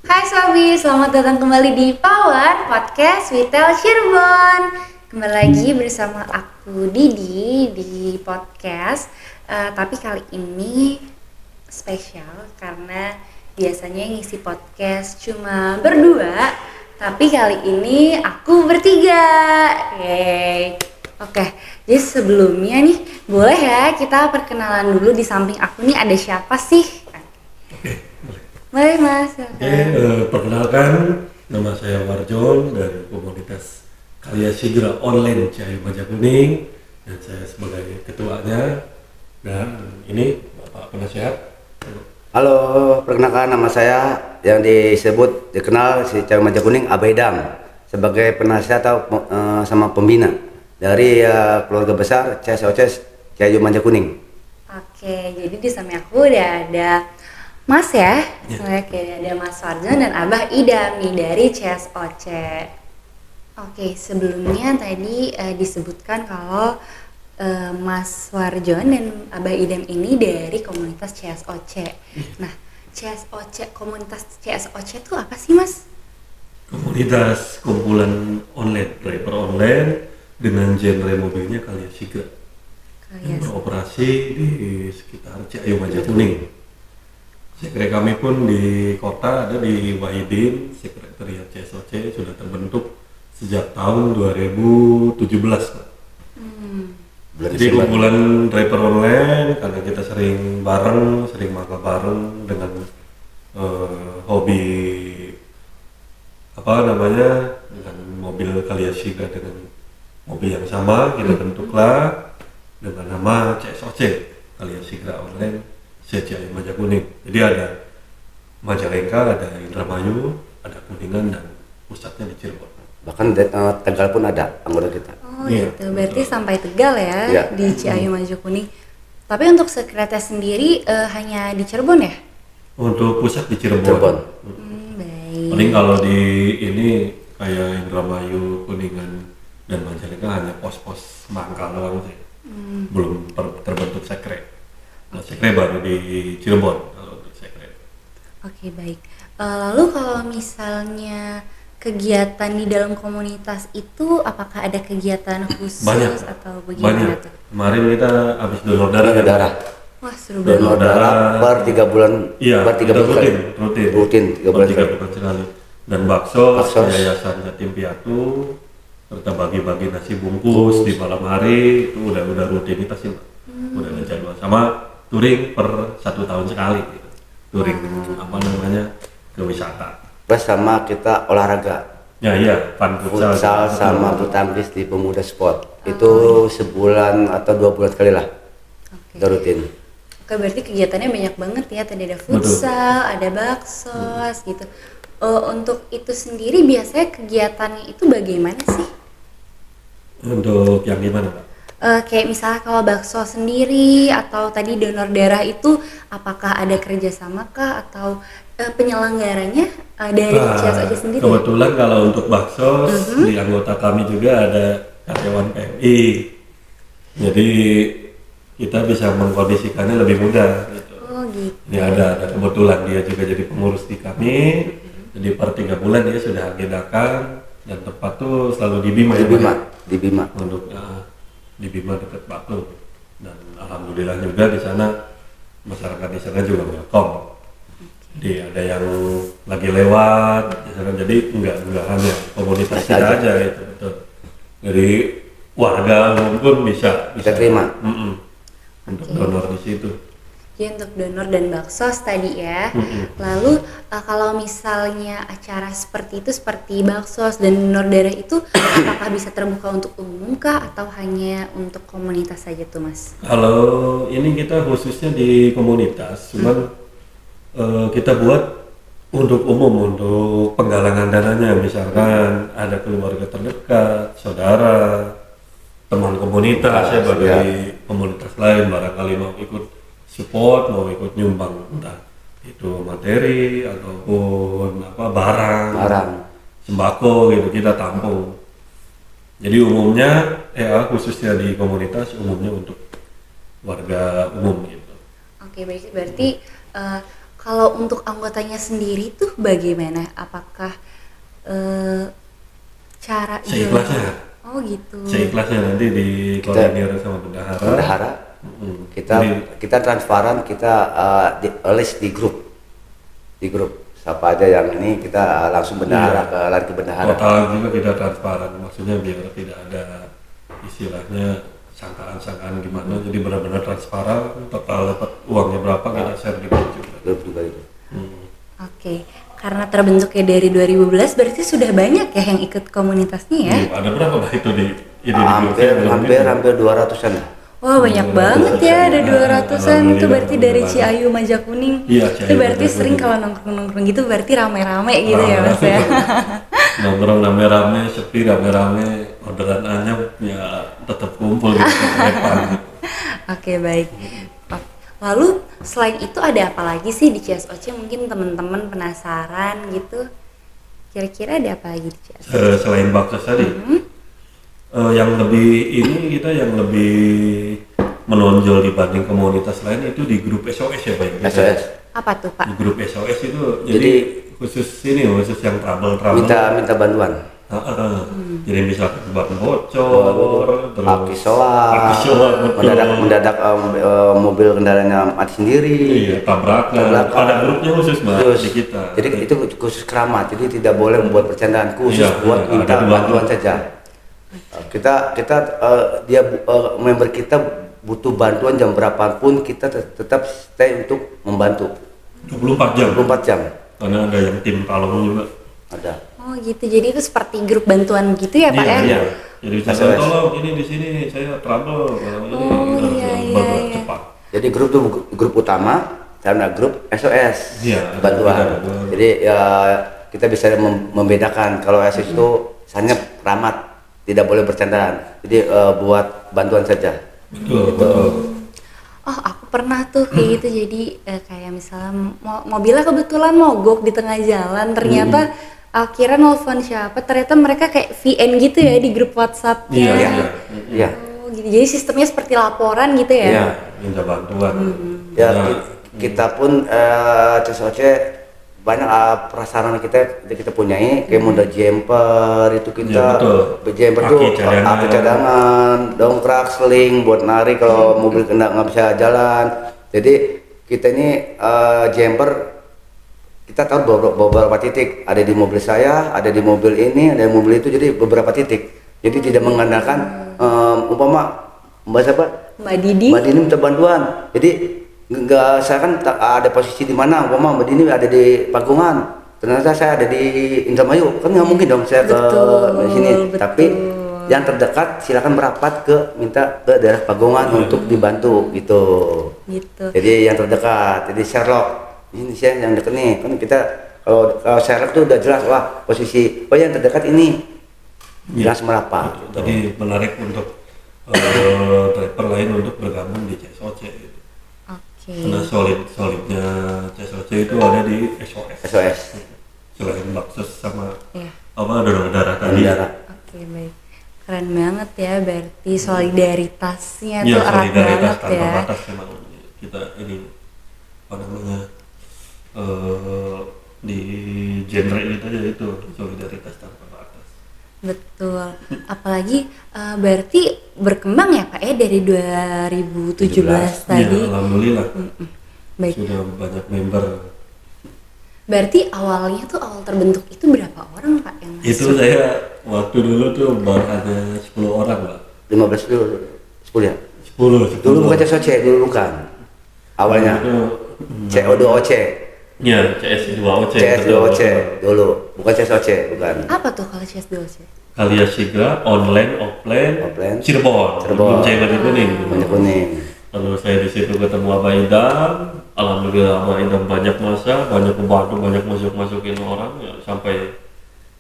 Hai Sobi, selamat datang kembali di Power Podcast Witel Cirebon. Kembali lagi bersama aku Didi di podcast. Tapi kali ini spesial karena biasanya yang ngisi podcast cuma berdua, tapi kali ini aku bertiga. Yeay. Oke, jadi sebelumnya nih boleh ya kita perkenalan dulu. Di samping aku nih ada siapa sih? Oke, boleh. Boleh Mas, Oke, silakan. perkenalkan nama saya Warjon dari komunitas Karya Sigra Online Ciayu Majakuning dan saya sebagai ketuanya. Dan ini Bapak Penasehat. Halo, perkenalkan nama saya yang dikenal si Ciayu Majakuning Abaidam sebagai penasihat atau sama pembina dari keluarga besar CSOC Ciayu Majakuning. Oke, jadi di samping aku udah ada Mas ya, saya kayak ada Mas Warjon dan Abah Idam nih dari CSOC. Oke, sebelumnya tadi disebutkan kalau Mas Warjon dan Abah Idam ini dari komunitas CSOC. Nah, CSOC, komunitas CSOC itu apa sih Mas? Komunitas kumpulan online, driver online dengan genre mobilnya Karya Sigra yang beroperasi di sekitar Ciayu Majakuning. Sekre kami pun di kota ada di Wahidin, Sekretariat CSOC sudah terbentuk sejak tahun 2017. Pak. Jadi kumpulan driver online karena kita sering bareng, sering makan bareng dengan hobi dengan mobil Karya Sigra dengan mobil yang sama kita bentuklah dengan nama CSOC Karya Sigra Online Ciayu Majakuning. Jadi ada Majalengka, ada Indramayu, ada Kuningan dan pusatnya di Cirebon. Bahkan Tegal pun ada anggota kita. Oh Iya, gitu, berarti betul. sampai Tegal ya Iya. di Ciayu Majakuning. Tapi untuk sekretariat sendiri hanya di Cirebon ya? Untuk pusat di Cirebon. Cirebon. Baik. Paling kalau di ini kayak Indramayu, Kuningan dan Majalengka hanya pos-pos mangkal doang sih. Belum terbentuk sekre. Nah, sekre baru di Cirebon kalau untuk sekre. Oke, baik. Lalu kalau misalnya kegiatan di dalam komunitas itu apakah ada kegiatan khusus Banyak. atau bagaimana Banyak. tuh? Kemarin kita habis donor darah. Donor kan? darah. Wah, seru Donor banget. darah per 3 bulan. Iya, per 3 kita bulan sekali. rutin 3 bulan sekali. sekali. Dan bakso, Baksos. Yayasan Yatim Piatu, serta bagi-bagi nasi bungkus di malam hari itu udah rutinitas sih, Pak. Udah ada jadwal sama touring per 1 tahun sekali. Gitu. Touring ke wisata. Plus sama kita olahraga. Ya iya, fun futsal. Futsal sama bulu tangkis di Pemuda Sport. Itu sebulan atau 2 bulan sekali lah. Oke. Kita rutin. Oke, berarti kegiatannya banyak banget ya. Tadi ada futsal, ada baksos gitu. Untuk itu sendiri biasanya kegiatannya itu bagaimana sih? Untuk yang gimana, Pak? Kayak misalnya kalau bakso sendiri atau tadi donor darah itu apakah ada kerjasama kah atau penyelenggaranya dari CSOC sendiri? Kebetulan kalau untuk bakso di anggota kami juga ada karyawan PMI, jadi kita bisa mengkondisikannya lebih mudah. Gitu. Oh gitu. Ini ada kebetulan dia juga jadi pengurus di kami, jadi per 3 bulan dia sudah agendakan dan tempat tuh selalu di Bima. Di ya, Pak, Bima. ya? Di Bima. Untuk di Bima dekat Batu, dan alhamdulillah juga di sana masyarakat di sana juga welcome. Jadi ada yang lagi lewat di sana, jadi enggak hanya komunitas Bisa kita aja. aja itu, betul. Jadi warga umum pun bisa terima. untuk Oke. donor di situ. Jadi untuk donor dan baksos tadi ya. Lalu kalau misalnya acara seperti itu seperti baksos dan donor darah itu apakah bisa terbuka untuk umum kah atau hanya untuk komunitas saja tuh Mas? Kalau ini kita khususnya di komunitas, cuman kita buat untuk umum, untuk penggalangan dananya, misalkan ada keluarga terdekat, saudara, teman komunitas ya bagi komunitas lain barangkali mau ikut support, mau ikut nyumbang entah itu materi ataupun barang, sembako gitu kita tampung. Jadi umumnya khususnya di komunitas umumnya untuk warga umum gitu. Oke, baik. Berarti Kalau untuk anggotanya sendiri tuh bagaimana? Apakah cara Seikhlasnya. Oh gitu. Seikhlasnya nanti dikoordinir sama bendahara. Bendahara. Kita transparan, kita list di grup siapa aja yang ini kita langsung lari ke bendahara. Total juga kita transparan, maksudnya biar tidak ada istilahnya sangkaan-sangkaan gimana, jadi benar-benar transparan, total dapat uangnya berapa kita share di grup juga itu. Oke, karena terbentuknya dari 2012 berarti sudah banyak ya yang ikut komunitasnya ya? Ada berapa Pak itu di hampir 200-an. Wah banyak banget ya, ada 200-an. Itu berarti dari Ciayu Majakuning. Iya, itu berarti sering kalau nongkrong-nongkrong gitu berarti rame-rame gitu ya Mas ya. Nongkrong rame-rame, sepi rame-rame, orderan anyam ya tetap kumpul gitu. Oke, baik. Lalu selain itu ada apa lagi sih di CSOC? Mungkin teman-teman penasaran gitu. Kira-kira ada apa lagi di CSOC? Selain Baksos tadi, yang lebih kita yang lebih menonjol dibanding komunitas lain itu di grup SOS ya Pak? SOS. Apa tuh Pak? Di grup SOS itu jadi khusus yang trouble. Minta bantuan. Jadi misalkan ban bocor, terus aki solar, mendadak mobil kendaraannya mati sendiri. Iya, tabrakan. Ada grupnya khusus Mbak di kita. Jadi itu khusus keramat, jadi tidak boleh membuat bercandaan, khusus buat minta bantuan saja. Member kita butuh bantuan jam berapapun kita tetap stay untuk membantu 24 jam karena ada yang tim tolong juga ada. Oh gitu, jadi itu seperti grup bantuan gitu ya Pak ya? Iya. Jadi saya tolong ini di sini saya trouble cepat. Jadi grup itu grup utama karena grup SOS bantuan. Jadi kita bisa membedakan kalau SOS itu hanya keramat, tidak boleh bercandaan, jadi buat bantuan saja. Betul. Oh aku pernah tuh kayak gitu, jadi kayak misalnya mobilnya kebetulan mogok di tengah jalan, ternyata akhirnya nelfon siapa, ternyata mereka kayak VN gitu ya di grup WhatsApp-nya. Iya. Oh gitu, jadi sistemnya seperti laporan gitu ya? Iya, minta bantuan. Ya kita pun CSOC banyak prasarana kita punyai, kayak modal jumper itu kita, jumper tuh aki cadangan, dongkrak, seling buat narik kalau mobil nggak bisa jalan. Jadi kita ini jumper kita tahu beberapa titik, ada di mobil saya, ada di mobil ini, ada di mobil itu, jadi beberapa titik. Jadi tidak mengandalkan umpama Mbak Didi minta bantuan, jadi enggak, saya kan ada posisi di mana, umpama Mbak Dini ada di Pagungan, ternyata saya ada di Indramayu, kan nggak mungkin dong saya ke sini. Tapi yang terdekat silakan merapat minta ke daerah Pagungan untuk dibantu gitu. Jadi yang terdekat, jadi Sherlock ini saya yang dekat nih, kan kita kalau Sherlock tuh udah jelas, wah posisi yang terdekat ini jelas merapat. Jadi menarik untuk driver lain untuk bergabung di CSOC. Karena solidnya CSOC itu ada di SOS. Selain Baksos sama donor darah tadi. Oke, baik. Keren banget ya, berarti solidaritasnya tuh erat banget tanpa ya. batas memang kita ini di genre ini aja itu solidaritas tanpa batas. Betul. Apalagi berarti berkembang ya Pak ya dari 2017 tadi. Ya, alhamdulillah. Baik. Sudah banyak member. Berarti awal terbentuk itu berapa orang Pak yang masuk? Itu saya waktu dulu tuh baru hanya 10 orang Pak. 10 ya? 10. Dulu bukan CSOC, dulu bukan. Awalnya CO2OC. Iya, CS2OC. CS2OC dulu, bukan CSOC, bukan. Apa tuh kalau CS2OC? Kalia Sigra, online, offline, Cirebon. Banyak kuning. Lalu saya di situ ketemu Abah Idam, alhamdulillah Abah Idam banyak masa, banyak membantu, banyak masukin orang ya, sampai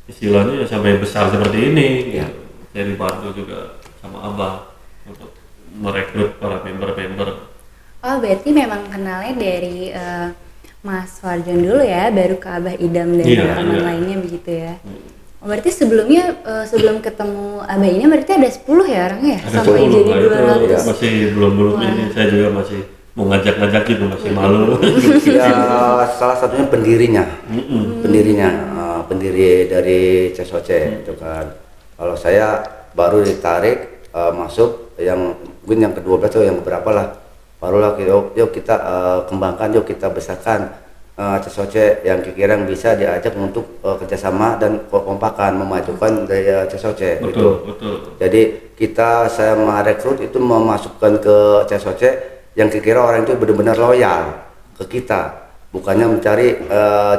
istilahnya ya sampai besar seperti ini. Ya. Saya dibantu juga sama Abah untuk merekrut para member-member. Oh berarti memang kenalnya dari Mas Warjon dulu ya, baru ke Abah Idam dan teman lainnya begitu ya. Oh, berarti sebelumnya sebelum ketemu Abah ini berarti ada 10 ya orangnya ya? Ada sampai 10, jadi 200. Masih belum ini, saya juga masih mau ngajak-ngajak gitu masih malu. Ya salah satunya pendirinya, pendiri dari CSOC itu kan. Kalau saya baru ditarik masuk yang mungkin yang kedua belas atau yang berapa lah, barulah yuk kita kembangkan, yuk kita besarkan CSOC yang kira-kira bisa diajak untuk kerjasama dan kompakan memajukan dari CSOC gitu. Betul. Jadi saya merekrut itu memasukkan ke CSOC yang kira-kira orang itu benar-benar loyal ke kita, bukannya mencari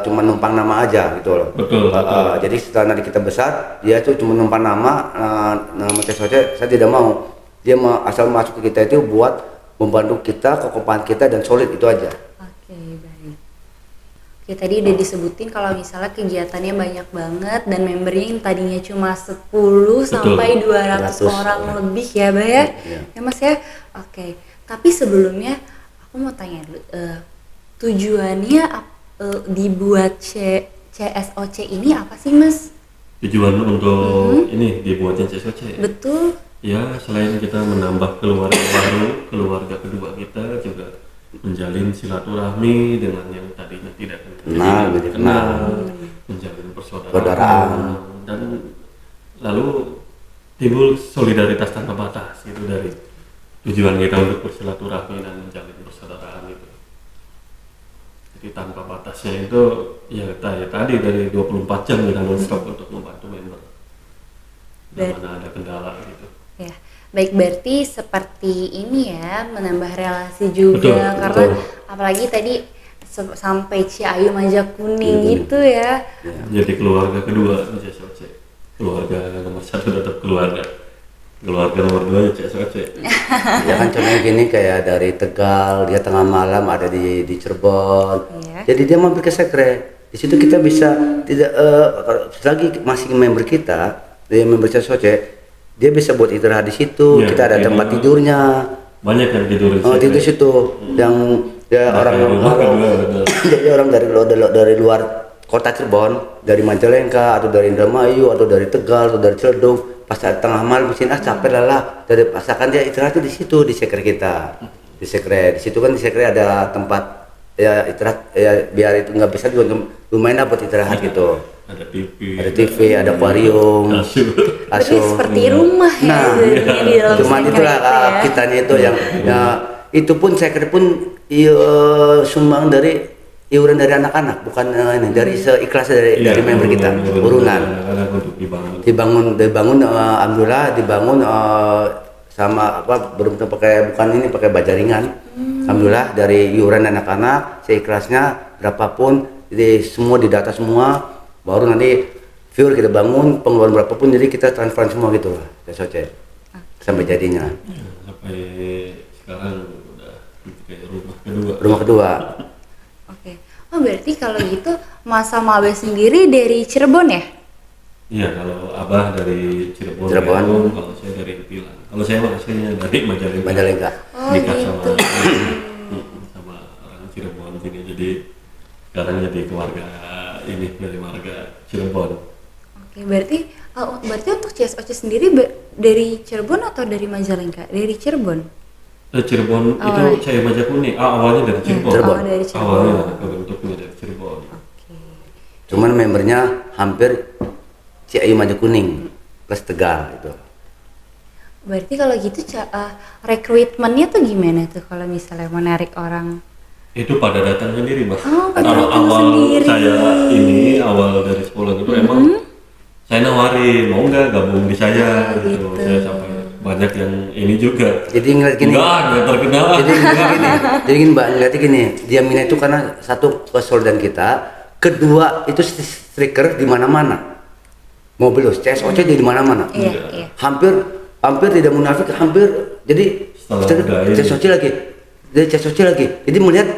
cuma numpang nama aja gitu loh. Betul. Jadi setelah nanti kita besar, dia tuh cuma numpang nama CSOC, saya tidak mau. Dia asal masuk ke kita itu buat membantu kita, kekompakan kita dan solid itu aja. Oke, baik. Oke, tadi udah disebutin kalau misalnya kegiatannya banyak banget dan membernya yang tadinya cuma 10 sampai 200 orang lebih ya, Mbak ya? Ya Mas ya? Oke. Tapi sebelumnya aku mau tanya dulu, tujuannya dibuat CSOC ini apa sih Mas? Tujuan untuk ini dibuatnya CSOC. Betul. Ya, selain kita menambah keluarga baru, keluarga kedua kita juga menjalin silaturahmi dengan yang tadinya tidak kenal, menjalin persaudaraan, dan lalu timbul solidaritas tanpa batas itu dari tujuan kita untuk bersilaturahmi dan menjalin persaudaraan itu. Jadi tanpa batasnya itu ya tadi dari 24 jam kita non-stop untuk membantu member. Di mana ada kendala gitu. Ya, baik, berarti seperti ini ya, menambah relasi juga. Karena apalagi tadi sampai Ciayu Majakuning gitu ya. Jadi keluarga kedua CSOC. Keluarga nomor 1 tetap keluarga nomor 2 CSOC. Ya kan contohnya gini, kayak dari Tegal dia tengah malam ada di Cirebon. Jadi dia mampir ke Sekre. Di situ kita bisa tidak selagi masih member kita, dia member CSOC, dia bisa buat istirahat di situ. Kita ada tempat tidurnya. Banyak yang tidur di tidur di situ. Yang jadi orang dari luar kota Cirebon, dari Majalengka atau dari Indramayu atau dari Tegal atau dari Ciledug, pas tengah malam mesin capek lelah, dari pasakan dia istirahat di situ di Sekre kita. Di Sekre, di situ kan di Sekre ada tempat ya istirahat ya, biar itu nggak bisa juga lumayan dapat istirahat gitu. Ada TV, ada akuarium, Berarti seperti rumah ya. Nah, di dalam cuman itulah kitanya itu yang itu pun Sekre pun sumbang dari iuran dari anak-anak, bukan ini dari seikhlasnya dari member kita, urunan. Dibangun alhamdulillah dibangun sama belum pakai pakai bajaringan. Alhamdulillah dari iuran anak-anak seikhlasnya berapapun, jadi semua didata semua, baru nanti fuel kita bangun pengeluaran berapapun, jadi kita transfer semua gitu lah CSOC sampai jadinya. Sampai sekarang udah kayak rumah kedua. Oke. Oh, berarti kalau gitu Mas sama Abah sendiri dari Cirebon ya? Iya, kalau Abah dari Cirebon. Kalau saya dari Pilang. Kalau saya aslinya dari Majalengka. Nikah sama orang Cirebon sini. Jadi sekarang jadi keluarga ini dari warga Cirebon. Oke, berarti untuk CSOC sendiri dari Cirebon atau dari Majalengka? Dari Cirebon. Cirebon itu saya Majakuning. Awalnya dari Cirebon. Dari Cirebon. Awalnya bentuknya dari Cirebon. Cuman membernya hampir Ciayu Majakuning plus Tegal itu. Berarti kalau gitu rekrutmennya tuh gimana tuh kalau misalnya menarik orang? Itu pada datang sendiri, Mas. Kalau awal dari sekolah itu emang saya nawarin mau nggak gabung di saya gitu. Saya sampai banyak yang ini juga. Jadi ngeliat gini. Nggak terkenal. Jadi gini Mbak, ngeliatnya gini, dia minat itu karena satu kesolidarian kita, kedua itu striker di mana-mana. Mobil CSOC di mana-mana. Iya. Hampir tidak munafik, hampir jadi CSOC lagi. Jadi CSOC lagi. Jadi melihat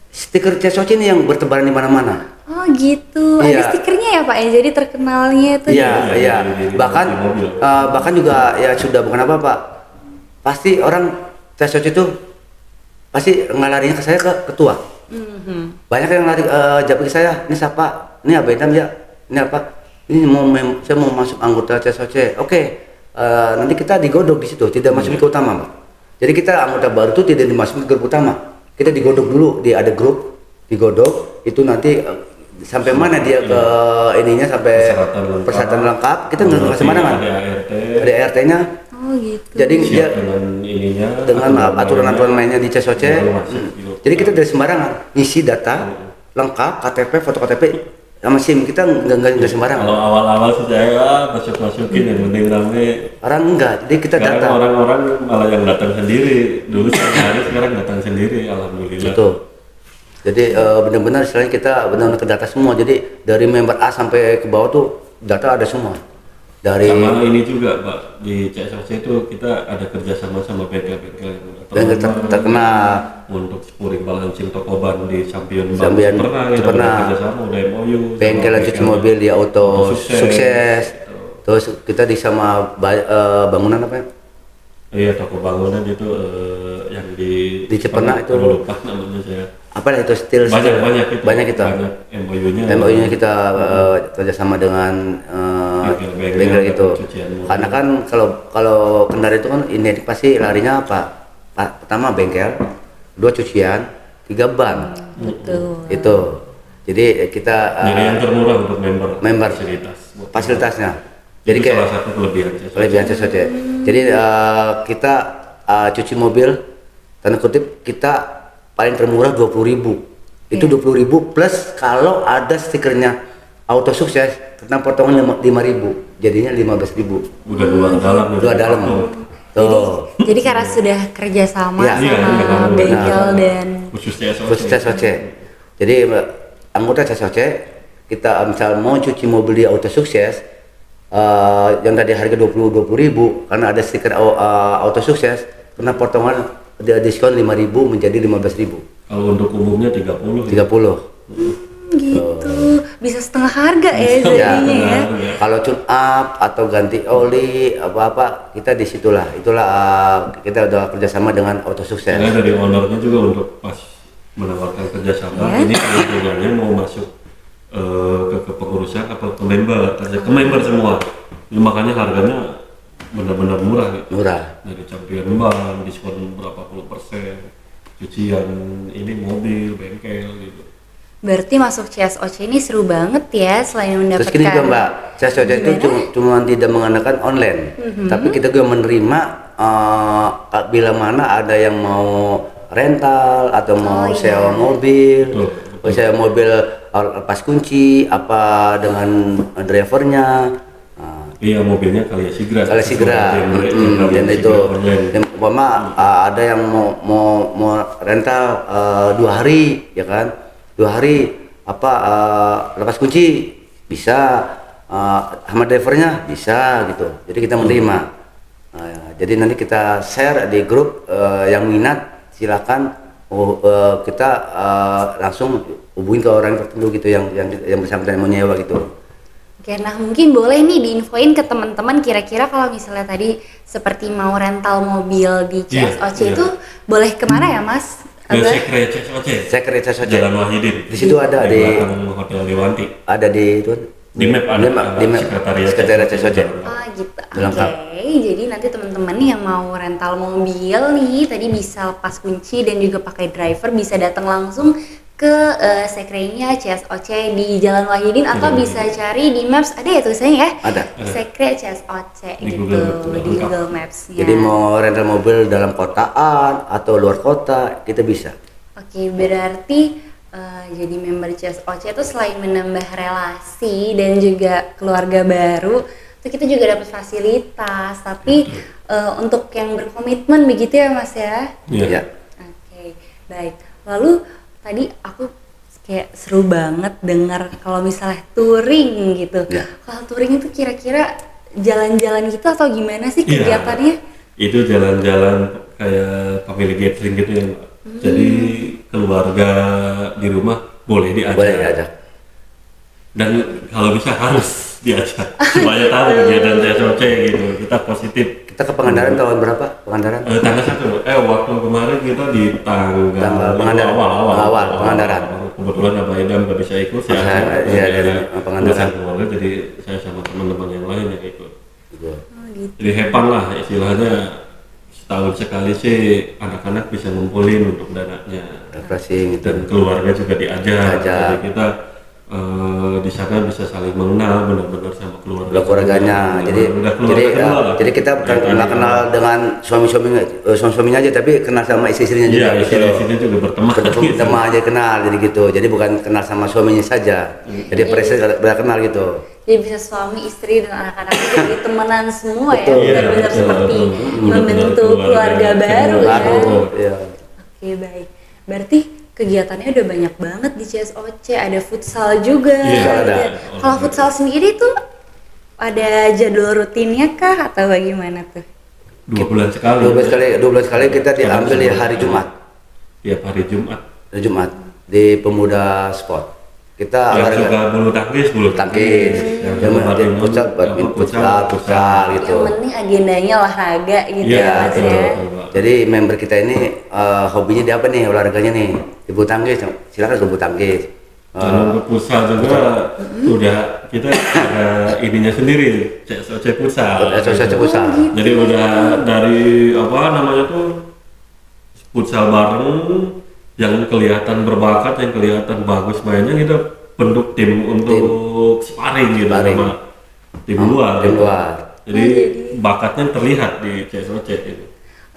stiker CSOC ini yang bertebaran di mana-mana. Oh gitu. Ada stikernya ya Pak ya. Jadi terkenalnya itu. Iya. Bahkan juga ya sudah bukan apa Pak. Pasti orang CSOC itu pasti ngalarinya ke saya ke ketua. Banyak yang lari jawab ke saya, ini siapa? Ini Abah Idam ya. Ini apa? Ini saya mau masuk anggota CSOC. Oke. Nanti kita digodok di situ, tidak masuk ke utama, Pak. Jadi kita anggota baru itu tidak dimasukin ke grup utama. kita digodok dulu, ada grup digodok itu nanti sampai mana dia ke ininya sampai persyaratan lengkap, kita nggak sembarangan. Ada ART-nya. Oh gitu. Jadi dia dengan aturan-aturan mainnya di CSOC. Jadi kita dari sembarangan ngisi data lengkap, KTP, foto KTP sama SIM, kita nggak sembarangan. Kalau awal-awal sih saya masukin yang penting rame. Orang enggak, jadi kita Sekarang data. orang-orang malah yang datang sendiri. Dulu sehari sekarang datang sendiri, alhamdulillah. Betul. Jadi benar-benar istilahnya kita benar-benar ke data semua. Jadi dari member A sampai ke bawah tuh data ada semua. Dari sama ini juga Pak, di CSOC itu kita ada kerjasama sama bengkel-bengkel yang terkenal untuk spuring balancing toko ban di Champion Champion pernah itu pernah. kerjasama udah MOU bengkel yang cuci mobil di auto sukses. Terus kita di sama bangunan apa ya? Iya, toko bangunan itu yang di Cepena itu lupa namanya saya. Apa itu steel Banyak itu. MOU-nya kita kerjasama dengan bengkel itu. Karena kan kalau kendaraan itu kan ini pasti larinya apa? Pertama bengkel, 2 cucian, 3 ban. Betul. Itu. Jadi kita Jadi yang termurah untuk member fasilitasnya. Jadi Jadi kayak salah satu kelebihan CSOC. Jadi kita cuci mobil tanda kutip kita paling termurah 20.000. Itu 20.000 plus kalau ada stikernya auto sukses kena potongan 5.000, jadinya 15.000. Udah dua dalam. Tuh. Jadi karena sudah kerjasama Iya, sama bengkel dan khusus CSOC. Jadi anggota CSOC kita misal mau cuci mobil di auto sukses yang tadi harga 20.000 karena ada stiker auto sukses kena potongan diskon 5.000 menjadi 15.000. Kalau untuk umumnya 30. gitu. Bisa setengah harga ya jadinya ya. Kalau tune up atau ganti oli apa kita disitulah. Itulah kita udah kerjasama dengan auto sukses. Karena dari ownernya juga untuk pas menawarkan kerjasama ini kebetulannya mau masuk ke pengurusan atau ke member semua. Makanya harganya benar-benar murah gitu. Murah. Dari Champion ban diskon berapa puluh persen, cucian ini mobil, bengkel gitu. Berarti masuk CSOC ini seru banget ya, selain Terus mendapatkan. gini juga Mbak, CSOC itu cuma tidak mengandalkan online, tapi kita juga menerima bila mana ada yang mau rental atau mau sewa mobil, sewa mobil lepas kunci, apa dengan drivernya. Iya, mobilnya Kalia Sigra. Dan itu umpama ada yang mau rental 2 hari ya kan, 2 hari lepas kunci bisa, sama drivernya bisa gitu. Jadi kita menerima. Jadi nanti kita share di grup yang minat silakan kita langsung hubungin ke orang tertentu gitu yang bersangkutan mau nyewa gitu. Oke, nah mungkin boleh nih diinfoin ke teman-teman kira-kira kalau misalnya tadi seperti mau rental mobil di CSOC itu boleh kemana ya Mas? Sekret CSOC. Jalan Wahidin. Di situ ada di Hotel Dewanti. Ada di itu. Di map sekretariat CSOC. Oh gitu. Oke, jadi nanti teman-teman yang mau rental mobil nih tadi bisa lepas kunci dan juga pakai driver bisa datang langsung ke sekrenya CSOC di Jalan Wahidin atau bisa cari di Maps, ada ya tulisannya ya? Ada. Sekre CSOC Di gitu Google, di Google Maps-nya. Jadi mau rental mobil dalam kotaan atau luar kota kita bisa. Oke, berarti jadi member CSOC itu selain menambah relasi dan juga keluarga baru, itu kita juga dapat fasilitas. Tapi untuk yang berkomitmen begitu ya Mas ya? Iya. Oke, baik. Lalu tadi aku kayak seru banget dengar kalau misalnya touring gitu. Kalau touring itu kira-kira jalan-jalan gitu atau gimana sih kegiatannya? Itu jalan-jalan kayak family gathering gitu ya Mbak. Jadi keluarga di rumah boleh diajak. Dan kalau bisa harus diajak supaya tahu kegiatan CSOC gitu. Kita positif. Kita ke Pangandaran tahun berapa? Pangandaran? Tanggal 1. Waktu kemarin kita di tanggal awal Pangandaran. Kebetulan Abah Idam nggak bisa ikut, saya Pangandaran keluarga, jadi saya sama teman-teman yang lain yang ikut. Oh, gitu. Jadi hepan lah istilahnya, setahun sekali sih anak-anak bisa ngumpulin untuk dananya. refreshing gitu. Dan keluarga juga diajak. Diajak. Jadi kita di sana bisa saling mengenal benar-benar sama keluarganya. Jadi kita bukan nggak kenal dengan suami-suaminya aja, tapi kenal sama istri-istrinya juga. Iya, istri-istrinya juga berteman. Berteman aja kenal, jadi gitu. Jadi bukan kenal sama suaminya saja. Jadi presiden udah kenal gitu. Jadi bisa suami, istri, dan anak-anak itu jadi temenan semua ya, Betul. benar-benar Iya, seperti betul. membentuk keluarga baru ya. Iya. Oke, baik. Berarti kegiatannya udah banyak banget di CSOC, ada futsal juga. Iya, ada. Kalau futsal sendiri tuh ada jadwal rutinnya kah atau bagaimana tuh? 2 bulan sekali. 12 kali kita diambil di hari Jumat. Tiap hari Jumat. Hari Jumat di Pemuda Sport. Kita Yang suka bulu tangkis. yang futsal, futsal gitu. Yang penting agendanya olahraga gitu Iya, ya Mas betul. ya. Jadi member kita ini hobinya di apa nih, olahraganya nih? Di bulu tangkis. Silakan ke bulu tangkis. Dan untuk futsal juga udah kita ada ininya sendiri, CSOC futsal. Futsal. Jadi udah dari apa namanya tuh futsal bareng, yang kelihatan berbakat, yang kelihatan bagus mainnya, kita bentuk tim untuk sparring gitu Sparring. sama tim luar. Tim luar. Jadi bakatnya terlihat di CSOC itu.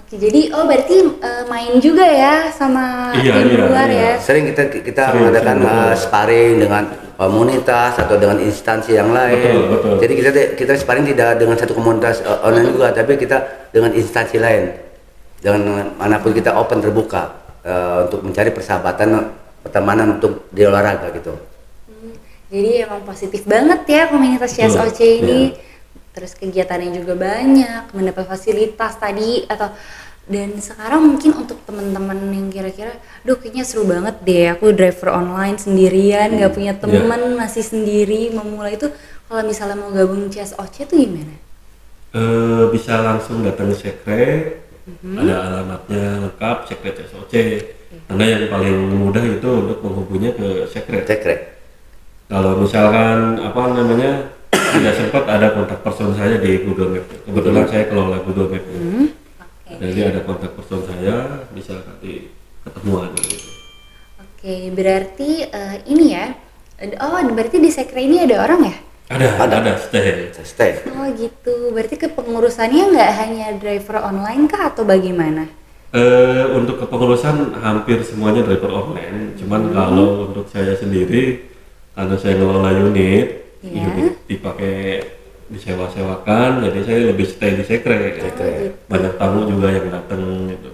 Oke, jadi berarti main juga ya sama Iya, tim iya, luar iya. ya. Sering kita Sering, mengadakan betul. sparring dengan komunitas atau dengan instansi yang lain. Betul. Jadi kita sparring tidak dengan satu komunitas online juga, tapi kita dengan instansi lain. Dengan manapun kita open terbuka untuk mencari persahabatan, pertemanan untuk di olahraga gitu. Jadi emang positif banget ya komunitas CSOC ini. Terus kegiatannya juga banyak, mendapat fasilitas tadi dan sekarang mungkin untuk teman-teman yang kira-kira, duh kayaknya seru banget deh, aku driver online sendirian, nggak punya teman, masih sendiri memulai itu. Kalau misalnya mau gabung CSOC itu gimana? Bisa langsung datang ke sekre, ada alamatnya lengkap, sekre CSOC. Karena yang paling mudah itu untuk menghubunginya ke sekre. Kalau misalkan apa namanya tidak sempat, ada kontak person saya di Google Map. Kebetulan saya kelola Google Map. Jadi ada kontak person saya, bisa di ketemuan gitu. Oke, berarti ini ya. Berarti di sekre ini ada orang ya? Ada stay. Oh gitu. Berarti kepengurusannya nggak hanya driver online kah atau bagaimana? Untuk kepengurusan hampir semuanya driver online. Cuman kalau untuk saya sendiri, karena saya ngelola unit dipakai disewa-sewakan, jadi saya lebih stay di sekre. Banyak tamu juga yang datang gitu.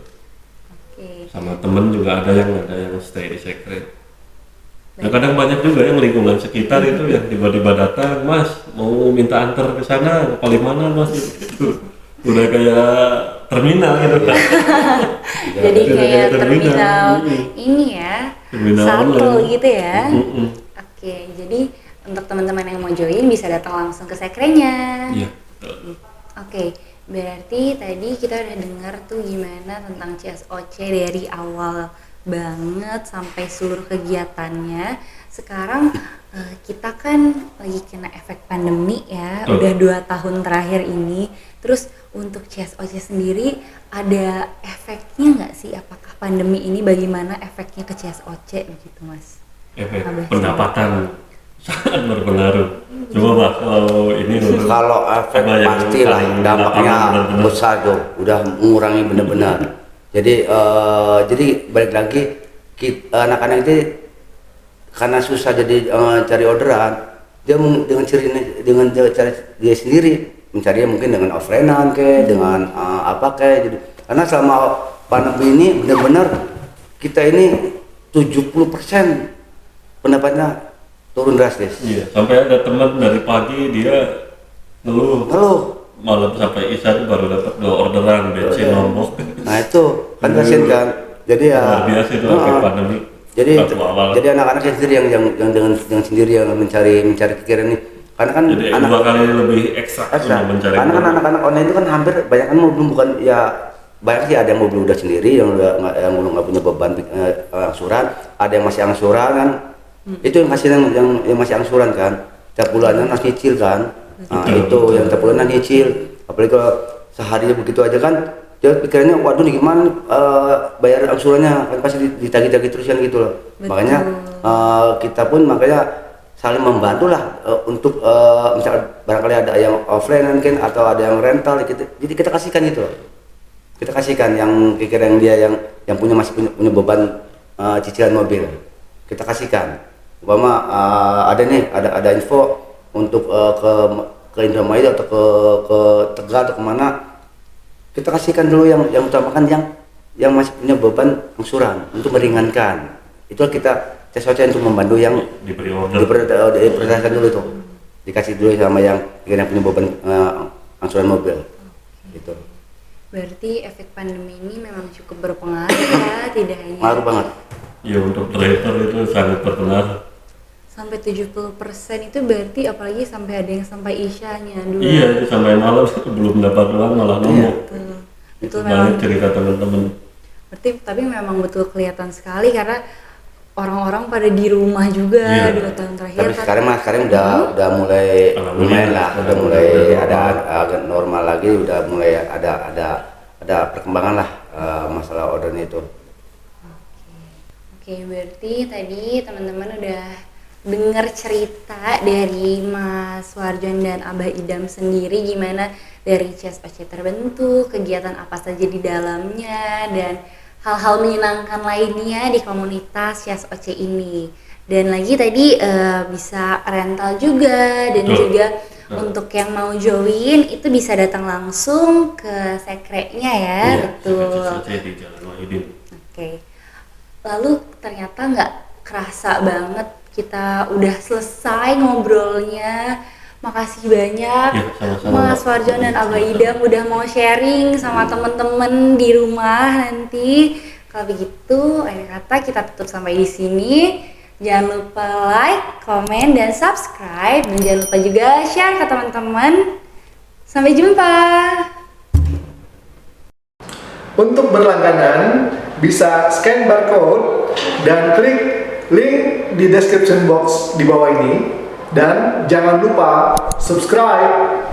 Sama temen juga ada yang stay di sekre. Nah, kadang banyak juga yang lingkungan sekitar itu yang tiba-tiba datang, Mas mau minta antar ke sana, ke Palimanan Mas gitu. Udah kayak terminal gitu kan. Jadi kayak terminal ini ya, Terminal shuttle online. gitu ya. Oke, jadi untuk teman-teman yang mau join bisa datang langsung ke sekrenya. Iya. Oke, berarti tadi kita udah dengar tuh gimana tentang CSOC dari awal banget sampai seluruh kegiatannya. Sekarang kita kan lagi kena efek pandemi ya, udah 2 tahun terakhir ini. Terus untuk CSOC sendiri ada efeknya nggak sih? Apakah pandemi ini bagaimana efeknya ke CSOC begitu Mas? Efek pendapatan sangat berpengaruh. Coba Pak, kalau ini Kalau efek pastilah dampaknya besar tuh, udah mengurangi benar-benar. Jadi balik lagi anak-anak itu karena susah jadi cari orderan, dia dengan cara dia sendiri mencarinya mungkin dengan offline-an dengan jadi karena selama pandemi ini benar-benar kita ini 70% pendapatnya turun drastis. Iya, sampai ada teman dari pagi dia ngeluh malam sampai isya baru dapat 2 orderan bensin nombok. Nah itu kan kasihan kan. Jadi ya luar biasa itu efek pandemi. Jadi awal. jadi anak-anak sendiri yang dengan sendiri yang mencari kekiran ini. Karena kan Jadi anak 2 kali lebih ekstra untuk mencari. karena kan anak-anak online itu kan hampir banyak kan mobil bukan ya banyak sih, ada yang mobil udah sendiri yang belum nggak punya beban angsuran, ada yang masih angsuran kan. Itu yang kasihan yang masih angsuran kan, tiap bulannya harus nyicil kan. Nah, itu yang tiap bulan nyicil, apalagi kalau sehari begitu aja kan dia pikirannya waduh nih gimana nih, bayar angsurannya kan pasti ditagih-tagih terus kan gitu loh. Betul. Makanya kita pun makanya saling membantu lah untuk misalkan barangkali ada yang offline mungkin atau ada yang rental jadi kita kasihkan gitu loh. Kita kasihkan yang pikiran dia yang masih punya beban cicilan mobil. Kita kasihkan. Umpama ada info untuk ke Indramayu atau ke Tegal atau kemana, kita kasihkan dulu yang utamakan yang masih punya beban angsuran untuk meringankan. Itulah kita coba untuk membantu yang diberi order. diprioritaskan dulu tuh, dikasih dulu sama yang punya beban angsuran mobil. Gitu. Berarti efek pandemi ini memang cukup berpengaruh ya, tidak hanya Ngaruh banget. Ya untuk driver itu sangat berpengaruh. sampai 70% itu berarti apalagi sampai ada yang sampai isyanya dulu. Iya, itu sampai malam belum dapat uang malah nongol. Betul Banyak memang. cerita teman-teman. Berarti tapi memang betul kelihatan sekali karena orang-orang pada di rumah juga Iya. 2 tahun terakhir. Tapi sekarang udah mulai lumayan lah, udah mulai ada agak normal lagi, udah mulai ada perkembangan lah masalah ordernya itu. Oke, berarti tadi teman-teman udah dengar cerita dari Mas Warjon dan Abah Idam sendiri gimana dari CSOC terbentuk, kegiatan apa saja di dalamnya, dan hal-hal menyenangkan lainnya di komunitas CSOC ini. Dan lagi tadi bisa rental juga, dan Betul. juga untuk yang mau join itu bisa datang langsung ke sekretnya ya. Iya, Betul. selesai di Jalan Wahidin. Oke. Lalu ternyata nggak kerasa banget kita udah selesai ngobrolnya. Makasih banyak Ya, sama-sama, Mas Mbak. Warjon dan Abah Idam udah mau sharing sama temen-temen di rumah nanti. Kalau begitu, akhir kata kita tutup sampai di sini. Jangan lupa like, komen, dan subscribe. Dan jangan lupa juga share ke teman-teman. Sampai jumpa. Untuk berlangganan, bisa scan barcode dan klik link di description box di bawah ini. Dan jangan lupa subscribe